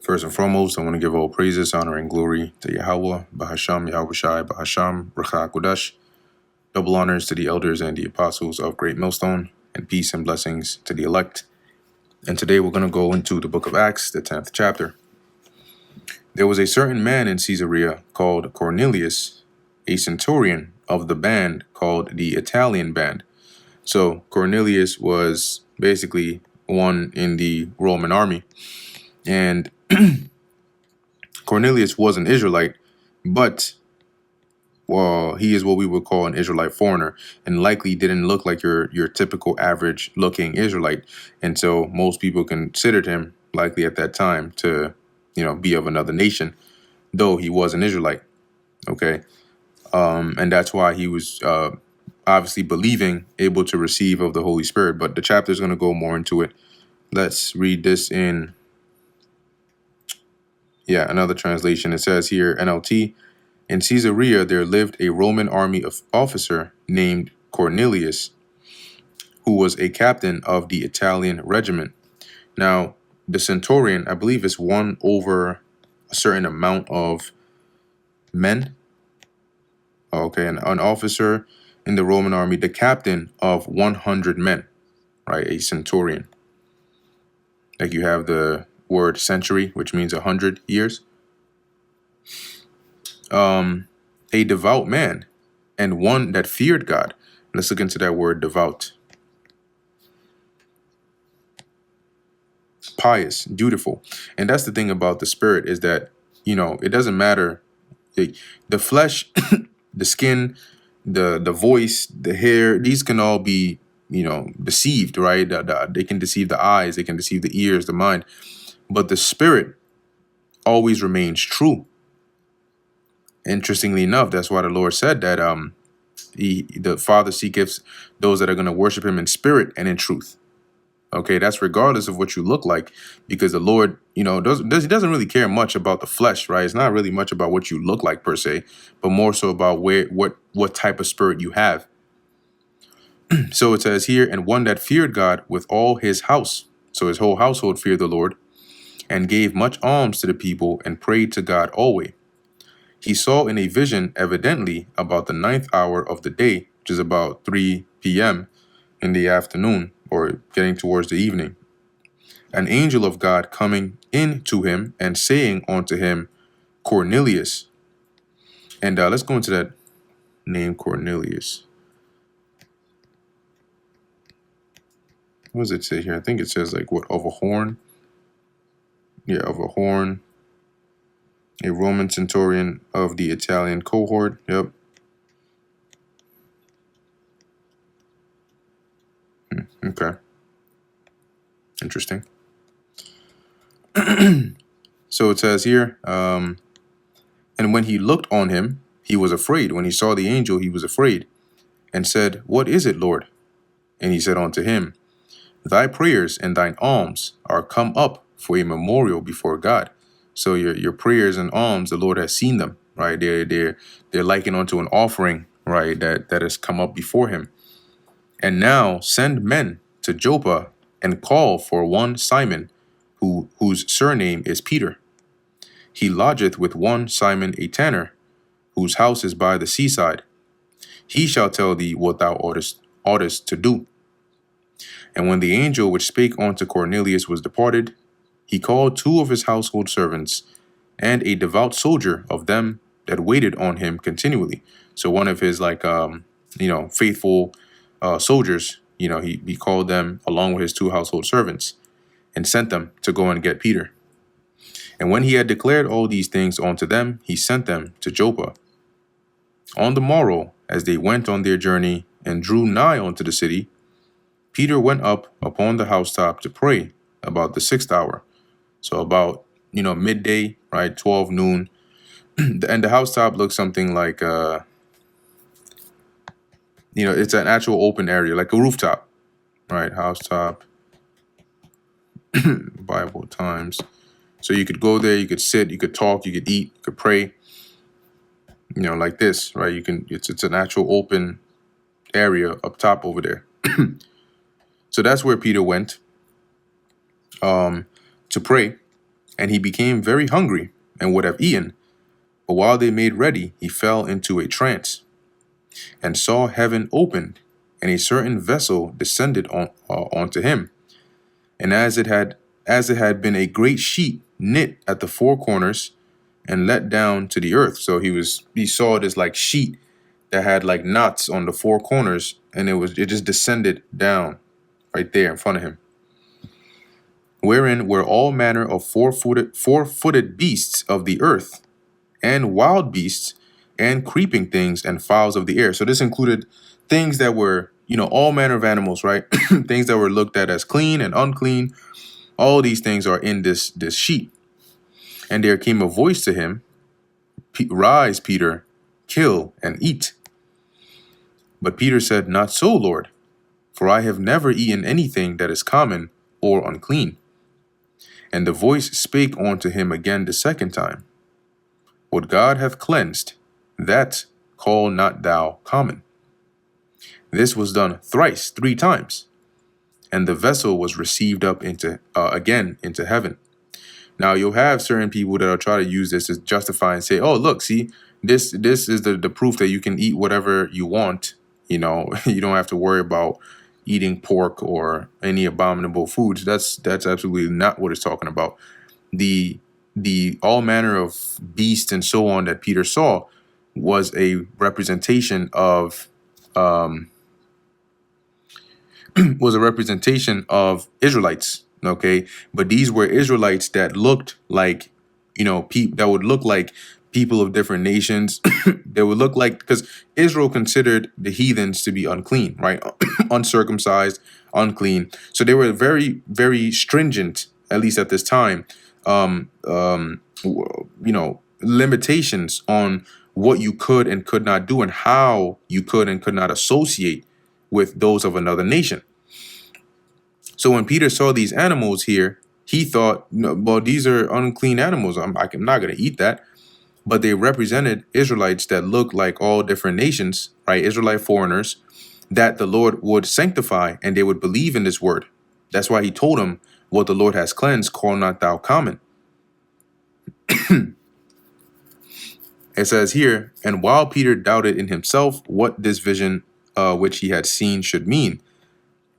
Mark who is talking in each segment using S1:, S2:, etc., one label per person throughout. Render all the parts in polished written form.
S1: First and foremost, I want to give all praises, honor, and glory to Yahweh, Bahasham, Yahweh Shai, Bahasham, Racha Kodesh. Double honors to the elders and the apostles of Great Millstone, and peace and blessings to the elect. And today we're going to go into the book of Acts, the 10th chapter. There was a certain man in Caesarea called Cornelius, a centurion of the band called the Italian band. So Cornelius was basically one in the Roman army. And Cornelius was an Israelite, but he is what we would call an Israelite foreigner, and likely didn't look like your typical average looking Israelite. And so most people considered him likely at that time to, be of another nation, though he was an Israelite. Okay. And that's why he was obviously believing, able to receive of the Holy Spirit. But the chapter is going to go more into it. Let's read this in another translation. It says here, NLT, in Caesarea there lived a Roman army officer named Cornelius, who was a captain of the Italian regiment. Now, the centurion, I believe, is one over a certain amount of men. Okay, and an officer in the Roman army, the captain of 100 men, right? A centurion. Like you have the word century, which means 100 years. A devout man, and one that feared God. Let's look into that word devout. Pious, dutiful. And that's the thing about the spirit, is that, it doesn't matter. The flesh, the skin, the voice, the hair, these can all be, deceived, right? They can deceive the eyes, they can deceive the ears, the mind. But the spirit always remains true. Interestingly enough, that's why the Lord said that the Father seeketh those that are going to worship him in spirit and in truth. Okay, that's regardless of what you look like, because the Lord, he doesn't really care much about the flesh, right? It's not really much about what you look like per se, but more so about what type of spirit you have. So it says here, and one that feared God with all his house. So his whole household feared the Lord, and gave much alms to the people, and prayed to God always. He saw in a vision, evidently about the 9th hour of the day, which is about 3 p.m. in the afternoon, or getting towards the evening, an angel of God coming in to him and saying unto him, Cornelius. And let's go into that name, Cornelius. What does it say here? I think it says like what, of a horn? Yeah, of a horn. A Roman centurion of the Italian cohort. Yep. Okay. Interesting. So it says here, and when he looked on him, he was afraid. When he saw the angel, he was afraid, and said, What is it, Lord? And he said unto him, Thy prayers and thine alms are come up for a memorial before God. So your prayers and alms, the Lord has seen them, right? They're likened unto an offering, right? That has come up before him. And now send men to Joppa and call for one Simon, whose surname is Peter. He lodgeth with one Simon a tanner, whose house is by the seaside. He shall tell thee what thou oughtest to do. And when the angel which spake unto Cornelius was departed, he called 2 of his household servants, and a devout soldier of them that waited on him continually. So one of his faithful soldiers, he called them along with his 2 household servants, and sent them to go and get Peter. And when he had declared all these things unto them, he sent them to Joppa. On the morrow, as they went on their journey and drew nigh unto the city, Peter went up upon the housetop to pray about the 6th hour. So about, midday, right, 12 noon. And the housetop looks something like, it's an actual open area, like a rooftop, right? Housetop, Bible times. So you could go there, you could sit, you could talk, you could eat, you could pray, like this, right? It's an actual open area up top over there. So that's where Peter went to pray. And he became very hungry and would have eaten. But while they made ready, he fell into a trance, and saw heaven opened, and a certain vessel descended onto him. And as it had been a great sheet knit at the four corners and let down to the earth. So he saw this like sheet that had like knots on the four corners, and it just descended down right there in front of him, wherein were all manner of four-footed beasts of the earth, and wild beasts, and creeping things, and fowls of the air. So this included things that were, all manner of animals, right? Things that were looked at as clean and unclean. All these things are in this sheet. And there came a voice to him, Rise, Peter, kill and eat. But Peter said, Not so, Lord, for I have never eaten anything that is common or unclean. And the voice spake unto him again the second time, What God hath cleansed, that call not thou common. This was done thrice, 3 times, and the vessel was received up again into heaven. Now you'll have certain people that will try to use this to justify and say, "Oh, look, see, this is the proof that you can eat whatever you want. You don't have to worry about eating pork or any abominable foods." That's absolutely not what it's talking about. The all manner of beasts and so on that Peter saw was a representation of Israelites. Okay, but these were Israelites that looked like, that would look like people of different nations. They would look like, because Israel considered the heathens to be unclean, right? Uncircumcised, unclean. So they were very, very stringent, at least at this time. Limitations on what you could and could not do, and how you could and could not associate with those of another nation. So when Peter saw these animals here, he thought, no, well, these are unclean animals. I'm not going to eat that. But they represented Israelites that looked like all different nations, right? Israelite foreigners that the Lord would sanctify, and they would believe in this word. That's why he told them, what the Lord has cleansed, call not thou common. It says here, and while Peter doubted in himself what this vision which he had seen should mean,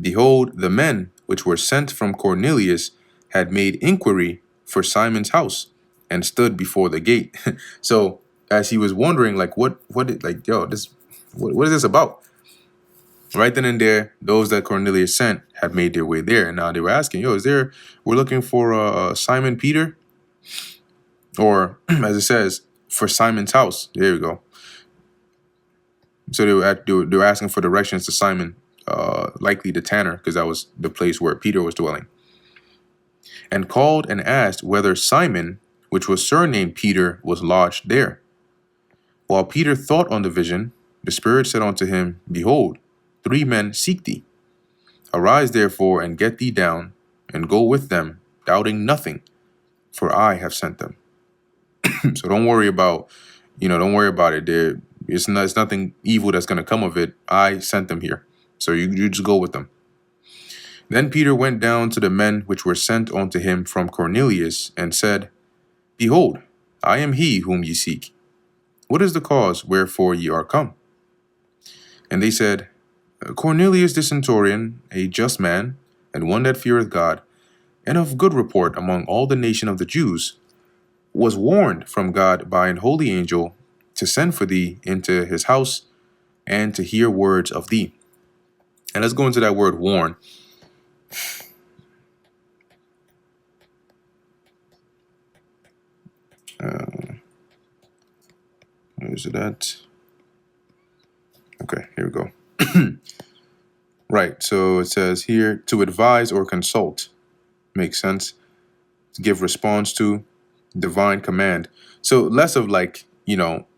S1: behold, the men which were sent from Cornelius had made inquiry for Simon's house, and stood before the gate. So as he was wondering, like, what is this about? Right then and there, those that Cornelius sent had made their way there. And now they were asking, we're looking for Simon Peter, or as it says, for Simon's house. There we go. So they were asking for directions to Simon, likely the tanner, because that was the place where Peter was dwelling. And called and asked whether Simon, which was surnamed Peter, was lodged there. While Peter thought on the vision, the Spirit said unto him, Behold, 3 men seek thee. Arise therefore, and get thee down, and go with them, doubting nothing, for I have sent them. So don't worry about it. It's nothing evil that's going to come of it. I sent them here. So you just go with them. Then Peter went down to the men which were sent unto him from Cornelius, and said, Behold, I am he whom ye seek. What is the cause wherefore ye are come? And they said, Cornelius the centurion, a just man, and one that feareth God, and of good report among all the nation of the Jews, was warned from God by an holy angel to send for thee into his house, and to hear words of thee. And let's go into that word warn. Is it that? Okay, here we go. Right, so it says here, to advise or consult. Makes sense. To give response to, divine command. So less of like,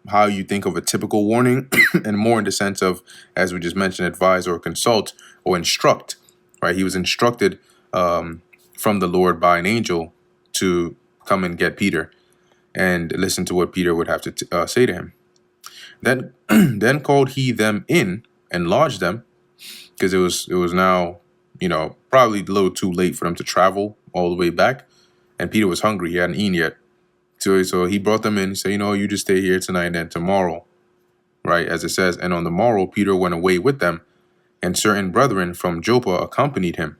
S1: how you think of a typical warning, and more in the sense of, as we just mentioned, advise or consult or instruct, right? He was instructed from the Lord by an angel to come and get Peter and listen to what Peter would have to say to him. Then called he them in and lodged them, because it was now, probably a little too late for them to travel all the way back. And Peter was hungry. He hadn't eaten yet. So he brought them in. He said, you just stay here tonight and then tomorrow, right? As it says, and on the morrow, Peter went away with them, and certain brethren from Joppa accompanied him.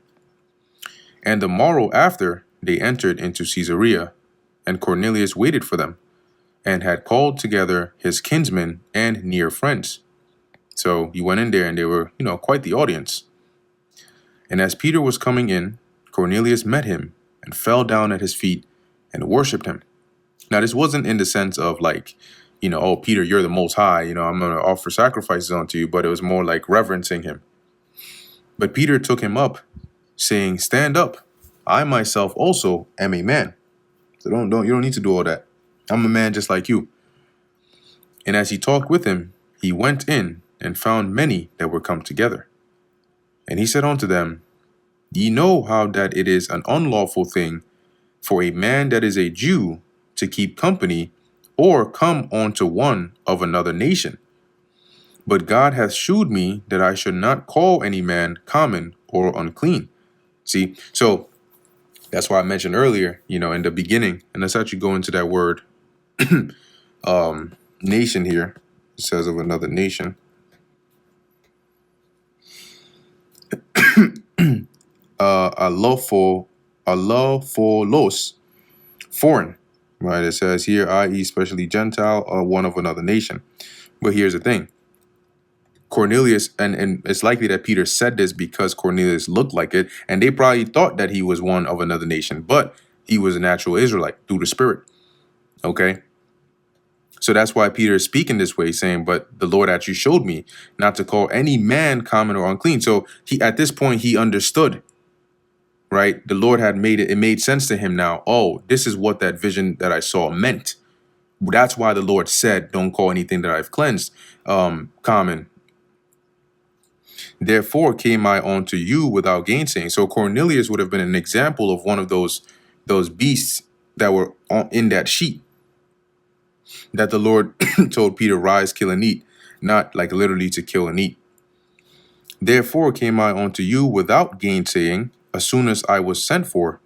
S1: And the morrow after, they entered into Caesarea, and Cornelius waited for them, and had called together his kinsmen and near friends. So he went in there, and they were, quite the audience. And as Peter was coming in, Cornelius met him and fell down at his feet and worshipped him. Now, this wasn't in the sense of like, oh, Peter, you're the Most High, I'm going to offer sacrifices unto you, but it was more like reverencing him. But Peter took him up, saying, stand up. I myself also am a man. So you don't need to do all that. I'm a man just like you. And as he talked with him, he went in and found many that were come together. And he said unto them, ye know how that it is an unlawful thing for a man that is a Jew to keep company or come unto one of another nation. But God hath shewed me that I should not call any man common or unclean. See, so that's why I mentioned earlier, in the beginning, and let's actually go into that word nation here. It says of another nation. Alopholos, foreign, right? It says here, i.e., especially Gentile, or one of another nation. But here's the thing. Cornelius, and it's likely that Peter said this because Cornelius looked like it, and they probably thought that he was one of another nation, but he was a natural Israelite through the Spirit. Okay? So that's why Peter is speaking this way, saying, but the Lord actually showed me not to call any man common or unclean. So at this point, he understood, right? The Lord had it made sense to him now. Oh, this is what that vision that I saw meant. That's why the Lord said, don't call anything that I've cleansed common. Therefore came I unto you without gainsaying. So Cornelius would have been an example of one of those beasts that were in that sheet that the Lord told Peter, rise, kill and eat, not like literally to kill and eat. Therefore came I unto you without gainsaying, as soon as I was sent for.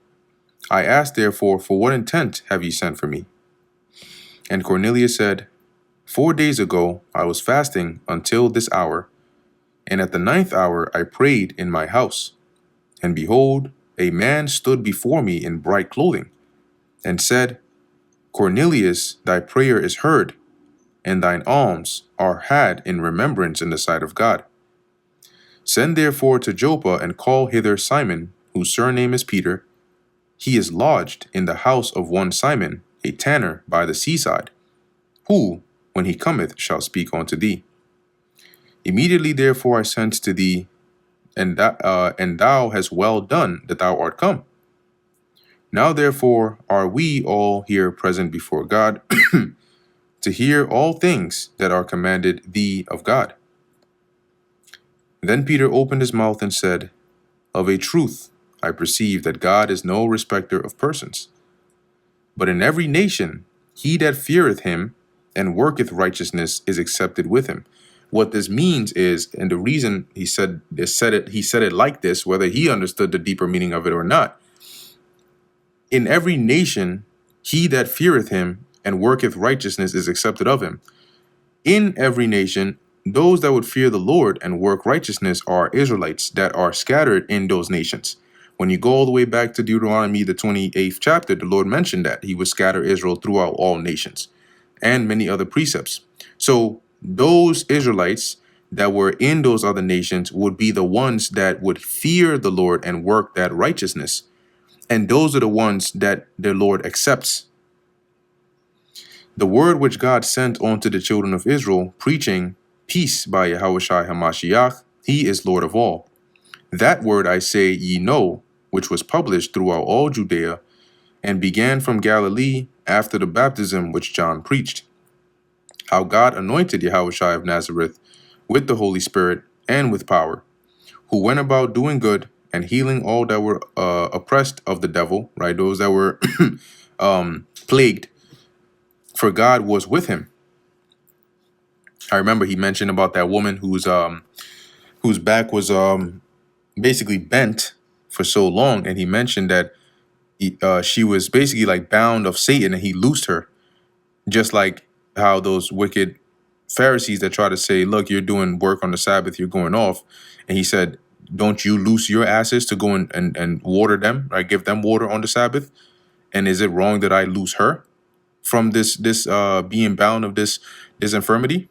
S1: I asked therefore, for what intent have ye sent for me? And Cornelius said, 4 days ago I was fasting until this hour, and at the 9th hour I prayed in my house. And behold, a man stood before me in bright clothing, and said, Cornelius, thy prayer is heard, and thine alms are had in remembrance in the sight of God. Send therefore to Joppa, and call hither Simon, whose surname is Peter. He is lodged in the house of one Simon, a tanner by the seaside, who, when he cometh, shall speak unto thee. Immediately therefore I sent to thee, and thou hast well done that thou art come. Now therefore are we all here present before God to hear all things that are commanded thee of God. Then Peter opened his mouth and said, of a truth I perceive that God is no respecter of persons, but in every nation he that feareth him and worketh righteousness is accepted with him. What this means is, and the reason he said it like this, whether he understood the deeper meaning of it or not, in every nation he that feareth him and worketh righteousness is accepted of him. In every nation, those that would fear the Lord and work righteousness are Israelites that are scattered in those nations. When you go all the way back to Deuteronomy, the 28th chapter, the Lord mentioned that he would scatter Israel throughout all nations and many other precepts. So those Israelites that were in those other nations would be the ones that would fear the Lord and work that righteousness. And those are the ones that the Lord accepts. The word which God sent unto the children of Israel, preaching peace by Yahushua HaMashiach, he is Lord of all. That word I say ye know, which was published throughout all Judea, and began from Galilee after the baptism which John preached, how God anointed Yahushua of Nazareth with the Holy Spirit and with power, who went about doing good and healing all that were oppressed of the devil, right? Those that were plagued, for God was with him. I remember he mentioned about that woman whose back was basically bent for so long, and he mentioned that she was basically like bound of Satan, and he loosed her, just like how those wicked Pharisees that try to say, look, you're doing work on the Sabbath, you're going off. And he said, don't you loose your asses to go and water them, right? Give them water on the Sabbath. And is it wrong that I loose her from this being bound of this infirmity?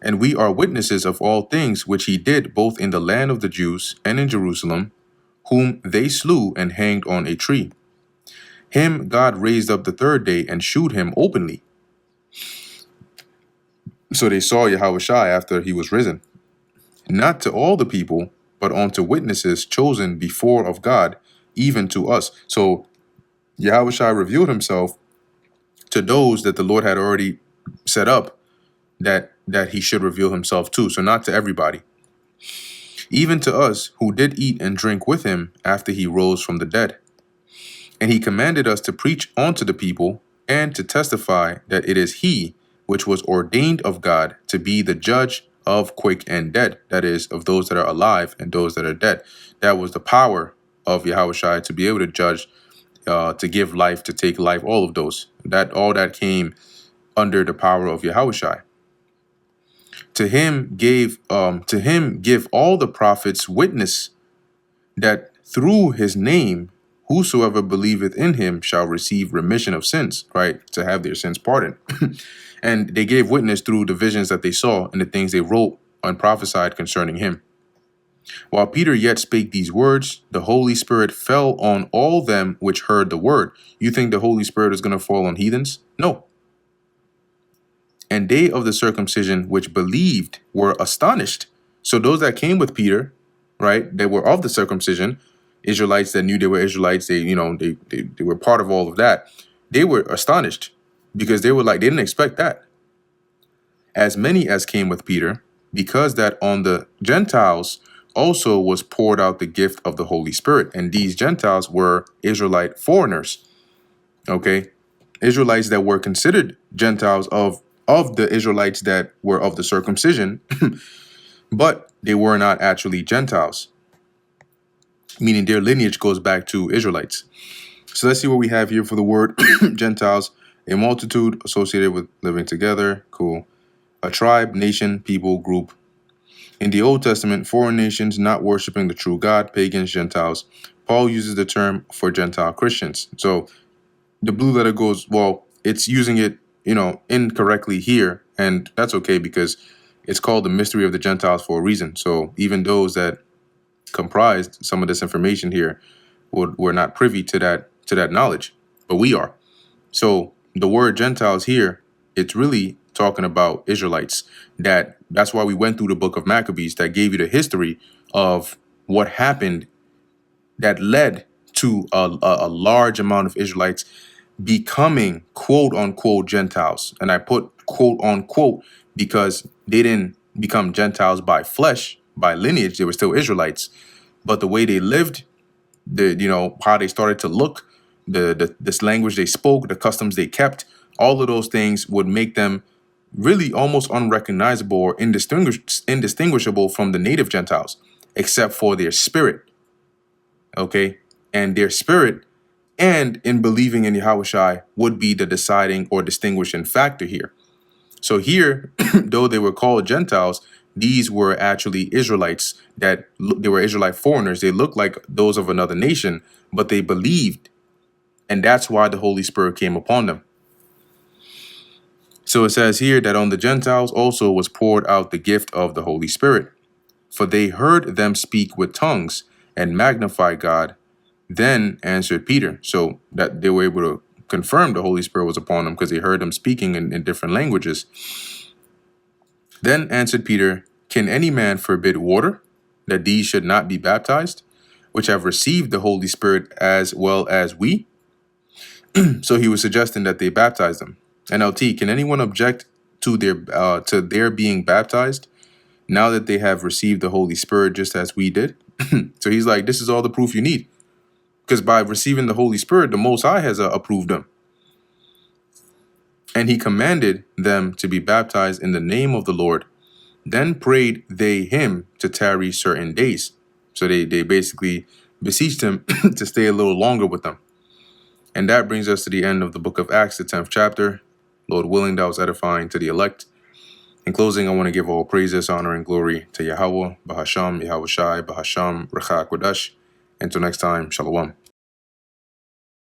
S1: And we are witnesses of all things which he did both in the land of the Jews and in Jerusalem, whom they slew and hanged on a tree. Him God raised up the third day and shewed him openly. So they saw Yahushua after he was risen, not to all the people, but unto witnesses chosen before of God, even to us. So Yahushua revealed himself to those that the Lord had already set up that he should reveal himself to. So not to everybody. Even to us who did eat and drink with him after he rose from the dead. And he commanded us to preach unto the people and to testify that it is he which was ordained of God to be the judge of quick and dead, that is, of those that are alive and those that are dead. That was the power of Yahushua to be able to judge, to give life, to take life, all of those. All that came under the power of Yahushua. To him give all the prophets witness that through his name whosoever believeth in him shall receive remission of sins, right? To have their sins pardoned. And they gave witness through the visions that they saw and the things they wrote and prophesied concerning him. While Peter yet spake these words, the Holy Spirit fell on all them which heard the word. You think the Holy Spirit is going to fall on heathens? No. And they of the circumcision which believed were astonished. So those that came with Peter, right, they were of the circumcision, Israelites that knew they were Israelites, they were part of all of that. They were astonished because they were like, they didn't expect that. As many as came with Peter, because that on the Gentiles also was poured out the gift of the Holy Spirit. And these Gentiles were Israelite foreigners, okay? Israelites that were considered Gentiles of the Israelites that were of the circumcision, but they were not actually Gentiles, meaning their lineage goes back to Israelites. So let's see what we have here for the word Gentiles. A multitude associated with living together. Cool. A tribe, nation, people, group. In the Old Testament, foreign nations not worshiping the true God, pagans, Gentiles. Paul uses the term for Gentile Christians. So the blue letter goes, well, it's using it, incorrectly here. And that's okay because it's called the mystery of the Gentiles for a reason. So even those that comprised some of this information here were not privy to that knowledge, but we are. So the word Gentiles here, it's really talking about Israelites. That's why we went through the book of Maccabees that gave you the history of what happened that led to a large amount of Israelites becoming quote unquote Gentiles. And I put quote unquote because they didn't become Gentiles by flesh, by lineage. They were still Israelites, but the way they lived, how they started to look, this language they spoke, the customs they kept, all of those things would make them really almost unrecognizable or indistinguishable from the native Gentiles, except for their spirit. Okay. And their spirit and in believing in Yahushua would be the deciding or distinguishing factor here. So here, though they were called Gentiles, these were actually Israelites they were Israelite foreigners. They looked like those of another nation, but they believed. And that's why the Holy Spirit came upon them. So it says here that on the Gentiles also was poured out the gift of the Holy Spirit. For they heard them speak with tongues and magnify God. Then answered Peter. So that they were able to confirm the Holy Spirit was upon them because they heard them speaking in different languages. Then answered Peter, can any man forbid water, that these should not be baptized, which have received the Holy Spirit as well as we? So he was suggesting that they baptize them. NLT, can anyone object to their being baptized now that they have received the Holy Spirit just as we did? So he's like, this is all the proof you need. Because by receiving the Holy Spirit, the Most High has approved them. And he commanded them to be baptized in the name of the Lord. Then prayed they him to tarry certain days. So they basically beseeched him to stay a little longer with them. And that brings us to the end of the book of Acts, the 10th chapter. Lord willing, that was edifying to the elect. In closing, I want to give all praises, honor, and glory to Yahweh, Bahasham, Yahweh Shai, Bahasham, Recha Kodesh. Until next time, Shalom.